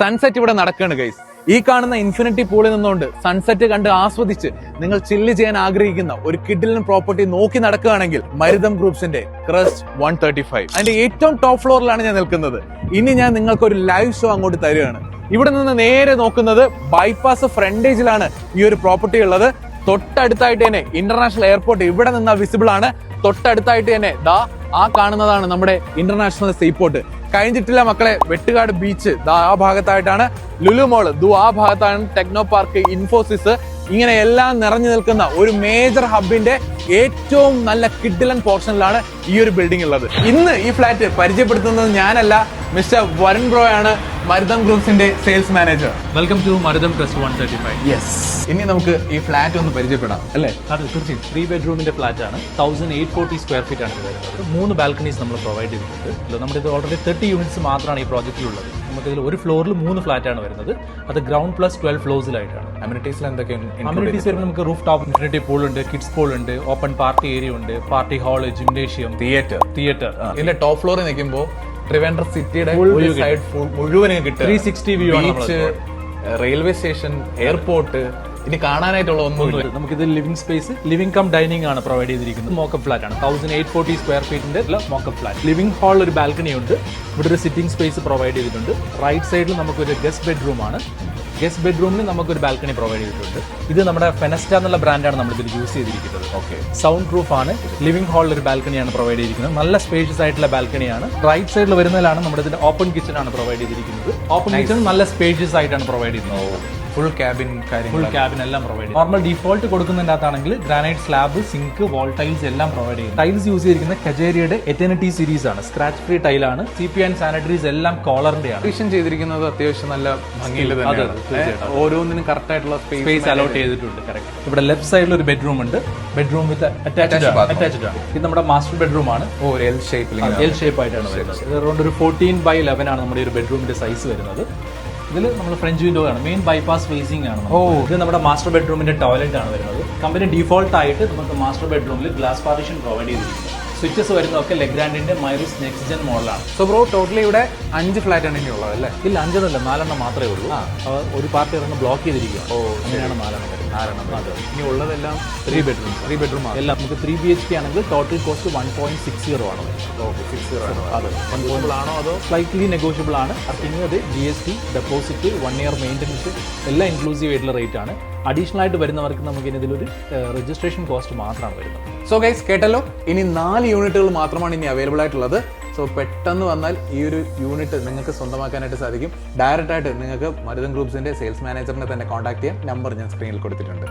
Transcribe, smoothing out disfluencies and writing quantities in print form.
Sunset ഇവിടെ നടക്കുകയാണ് guys. ഈ കാണുന്ന ഇൻഫിനിറ്റി പൂളിൽ നിന്നുകൊണ്ട് സൺസെറ്റ് കണ്ട് ആസ്വദിച്ച് നിങ്ങൾ ചില്ല് ചെയ്യാൻ ആഗ്രഹിക്കുന്ന ഒരു കിഡിലൻ പ്രോപ്പർട്ടി നോക്കി നടക്കുകയാണെങ്കിൽ മരുതം ഗ്രൂപ്പ്സിന്റെ ക്രസ്റ്റ് 135 അതിന്റെ ഏറ്റവും ടോപ്പ് ഫ്ലോറിലാണ് ഞാൻ നിൽക്കുന്നത്. ഇനി ഞാൻ നിങ്ങൾക്ക് ഒരു ലൈവ് ഷോ അങ്ങോട്ട് തരികയാണ്. ഇവിടെ നിന്ന് നേരെ നോക്കുന്നത് ബൈപ്പാസ് ഫ്രണ്ടേജിലാണ് ഈ ഒരു പ്രോപ്പർട്ടി ഉള്ളത്. തൊട്ടടുത്തായിട്ട് തന്നെ ഇന്റർനാഷണൽ എയർപോർട്ട് ഇവിടെ നിന്ന് വിസിബിൾ ആണ്. തൊട്ടടുത്തായിട്ട് തന്നെ ദാ ആ കാണുന്നതാണ് നമ്മുടെ ഇന്റർനാഷണൽ സീപോർട്ട്. കഴിഞ്ഞിട്ടില്ല മക്കളെ, വെട്ടുകാട് ബീച്ച് ദാ ആ ഭാഗത്തായിട്ടാണ്, ലുലു മോള് ആ ഭാഗത്താണ്, ടെക്നോ പാർക്ക്, ഇൻഫോസിസ്, ഇങ്ങനെ എല്ലാം നിറഞ്ഞു നിൽക്കുന്ന ഒരു മേജർ ഹബിന്റെ ഏറ്റവും നല്ല കിഡിലൻ പോർഷനിലാണ് ഈ ഒരു ബിൽഡിംഗ് ഉള്ളത്. ഇന്ന് ഈ ഫ്ലാറ്റ് പരിചയപ്പെടുത്തുന്നത് ഞാനല്ല, മിസ്റ്റർ വരുൺ ബ്രോ ആണ്, മരുതം ഗ്രൂപ്പ്സിന്റെ sales manager. Welcome to Marutham crest 135. Yes, ഇനി നമുക്ക് ഈ ഫ്ലാറ്റ് ഒന്ന് പരിചയപ്പെടാം അല്ലേ? അതെ, തീർച്ചയായും. 3 ബെഡ്റൂമിന്റെ ഫ്ലാറ്റ് ആണ്. 1840 സ്ക്വയർ ഫീറ്റ് ആണ് വരുന്നത്. 3 ബാൽക്കണീസ് നമ്മൾ പ്രൊവൈഡ് ചെയ്തിട്ടുണ്ട്. നമ്മുടെ ഇത് ഓൾറെഡി 30 യൂണിറ്റ്സ് മാത്രമാണ് ഈ പ്രോജക്റ്റിലുള്ളത്. നമുക്കിതിൽ ഒരു ഫ്ലോറിൽ 3 ഫ്ലാറ്റ് ആണ് വരുന്നത്. അത് ഗ്രൗണ്ട് പ്ലസ് 12 ഫ്ലോർസിലായിട്ടാണ്. അമ്യൂണിറ്റീസിൽ എന്തൊക്കെയാണ്? അമ്യൂണിറ്റീസ് വരുമ്പോൾ നമുക്ക് റൂഫ് ടോപ്പ് ഇൻഫിനിറ്റി പൂൾ ഉണ്ട്, കിഡ്സ് പൂൾ ഉണ്ട്, ഓപ്പൺ പാർട്ടി ഏരിയ ഉണ്ട്, പാർട്ടി ഹാള്, ജിംനേഷ്യം, തിയേറ്റർ. ഇതിന്റെ ടോപ്പ് ഫ്ലോറിൽ നിൽക്കുമ്പോൾ ട്രിവാൻഡ്രം സിറ്റിയുടെ സൈഡ് മുഴുവൻ കിട്ടും. 360 വ്യൂ ആണ്. ബീച്ച്, റെയിൽവേ സ്റ്റേഷൻ, എയർപോർട്ട്, ഇനി കാണാനായിട്ടുള്ള ഒന്നുമില്ല. നമുക്കിത് living space, living cum dining ആണ് പ്രൊവൈഡ് ചെയ്തിരിക്കുന്നത്. മോക്കപ്പ് ഫ്ലാറ്റ് ആണ്. 1840 സ്ക്വയർ ഫീറ്റിന്റെ മോക്കപ്പ് ഫ്ലാറ്റ്. ലിവിംഗ് ഹാൾ ഒരു ബാൽക്കണി ഉണ്ട്. ഇവിടെ ഒരു സിറ്റിംഗ് സ്പേസ് പ്രൊവൈഡ് ചെയ്തിട്ടുണ്ട്. റൈറ്റ് സൈഡിൽ നമുക്കൊരു ഗസ്റ്റ് ബെഡ്റൂം ആണ്. ഗസ്റ്റ് ബെഡ്റൂമിൽ നമുക്കൊരു ബാൽക്കണി പ്രൊവൈഡ് ചെയ്തിട്ടുണ്ട്. ഇത് നമ്മുടെ ഫെനസ്റ്റ എന്നുള്ള ബ്രാൻഡാണ് നമ്മൾ ഇതിൽ യൂസ് ചെയ്തിരിക്കുന്നത്. ഓക്കെ, സൗണ്ട് പ്രൂഫ് ആണ്. ലിവിംഗ് ഹാളിൽ ഒരു ബാൽക്കണിയാണ് പ്രൊവൈഡ് ചെയ്തിരിക്കുന്നത്. നല്ല സ്പേഷ്യസ് ആയിട്ടുള്ള ബാൽക്കണിയാണ്. റൈറ്റ് സൈഡിൽ വരുന്നതിലാണ് നമ്മുടെ ഇതിന്റെ ഓപ്പൺ കിച്ചൺ ആണ് പ്രൊവൈഡ് ചെയ്തിരിക്കുന്നത്. ഓപ്പൺ കിച്ചൺ നല്ല സ്പേഷ്യസ് ആയിട്ടാണ് പ്രൊവൈഡ് ചെയ്യുന്നത്. ഫുൾ ക്യാബിൻ എല്ലാം പ്രൊവൈഡ് ചെയ്യും. നോർമൽ ഡിഫോൾട്ട് കൊടുക്കുന്നതിൻ്റെ അകത്താണെങ്കിൽ granite slab, sink, wall tiles എല്ലാം പ്രൊവൈഡ് ചെയ്യും. ടൈൽസ് യൂസ് ചെയ്തിരിക്കുന്ന കജേരിയുടെ എറ്റർണിറ്റി സീരീസ് ആണ്. സ്ക്രാച്ച് ഫ്രീ ടൈലാണ്. CP ആൻഡ് സാനിറ്ററീസ് എല്ലാം കോളറിന്റെ ആണ്. അഡീഷൻ ചെയ്തിരിക്കുന്നത് അത്യാവശ്യം നല്ല ഭംഗിയിൽ ഓരോന്നിനും കറക്റ്റ് ആയിട്ടുള്ള സ്പേസ് അലോട്ട് ചെയ്തിട്ടുണ്ട്. കറക്റ്റ്. ഇവിടെ ലെഫ്റ്റ് സൈഡിൽ ഒരു ബെഡ്റൂം ഉണ്ട്. ബെഡ്റൂം വിത്ത് അറ്റാച്ച്ഡ് ആണ്. ഇത് നമ്മുടെ മാസ്റ്റർ ബെഡ്റൂം ആണ്. എൽ ഷേപ്പ് ആയിട്ടാണ് വരുന്നത്. ഇത് അറൗണ്ട് ഒരു 14/11 ആണ് നമ്മുടെ ഒരു ബെഡ്റൂമിന്റെ സൈസ് വരുന്നത്. ഇതിൽ നമ്മൾ ഫ്രഞ്ച് വിൻഡോ ആണ്. മെയിൻ ബൈപ്പാസ് ഫേസിംഗ് ആണ്. ഇത് നമ്മുടെ മാസ്റ്റർ ബെഡ്റൂമിന്റെ ടോയ്ലറ്റ് ആണ് വരുന്നത്. കമ്പനി ഡീഫോൾട്ട് ആയിട്ട് നമുക്ക് മാസ്റ്റർ ബെഡ്റൂമിൽ ഗ്ലാസ് പാർട്ടീഷൻ പ്രൊവൈഡ് ചെയ്തിരിക്കുന്നത്. സ്വിച്ചസ് വരുന്നതൊക്കെ ലെഗ്രാൻഡിന്റെ മൈറിസ് നെക്സ്റ്റ് ജെൻ മോഡലാണ്. സോ ബ്രോ, ടോട്ടലി ഇവിടെ 5 ഫ്ലാറ്റ് ആണ് ഇനി ഉള്ളത് അല്ലേ? ഇല്ല, 5 അല്ല, 4 മാത്രമേ ഉള്ളൂ. ഒരു പാർട്ടി ഇറങ്ങി ബ്ലോക്ക് ചെയ്തിരിക്കുക. അങ്ങനെയാണ് 4 അതെ. ഇനി ഉള്ളതെല്ലാം 3 ബെഡ്റൂം എല്ലാം. നമുക്ക് 3 BHK ആണെങ്കിൽ ടോട്ടൽ കോസ്റ്റ് 1.60 ആണ്. അതെ, ആണോ അതോ സ്ലൈറ്റ്ലി നെഗോഷ്യബിൾ ആണ്. പിന്നെ അത് GST, ഡെപ്പോസിറ്റ്, 1 ഇയർ മെയിൻ്റനൻസ് എല്ലാം ഇൻക്ലൂസീവ് ആയിട്ടുള്ള റേറ്റ് ആണ്. അഡീഷണൽ ആയിട്ട് വരുന്നവർക്ക് നമുക്ക് ഇനി ഇതിലൊരു രജിസ്ട്രേഷൻ കോസ്റ്റ് മാത്രമാണ് വരുന്നത്. സോ ഗൈസ്, കേട്ടല്ലോ, ഇനി 4 യൂണിറ്റുകൾ മാത്രമാണ് ഇനി അവൈലബിൾ ആയിട്ടുള്ളത്. സോ പെട്ടെന്ന് വന്നാൽ ഈ ഒരു യൂണിറ്റ് നിങ്ങൾക്ക് സ്വന്തമാക്കാനായിട്ട് സാധിക്കും. ഡയറക്റ്റ് ആയിട്ട് നിങ്ങൾക്ക് മരുതം ഗ്രൂപ്പ്സിന്റെ സെയിൽസ് മാനേജറിനെ തന്നെ കോൺടാക്ട് ചെയ്യാം. നമ്പർ ഞാൻ സ്ക്രീനിൽ കൊടുത്തിട്ടുണ്ട്.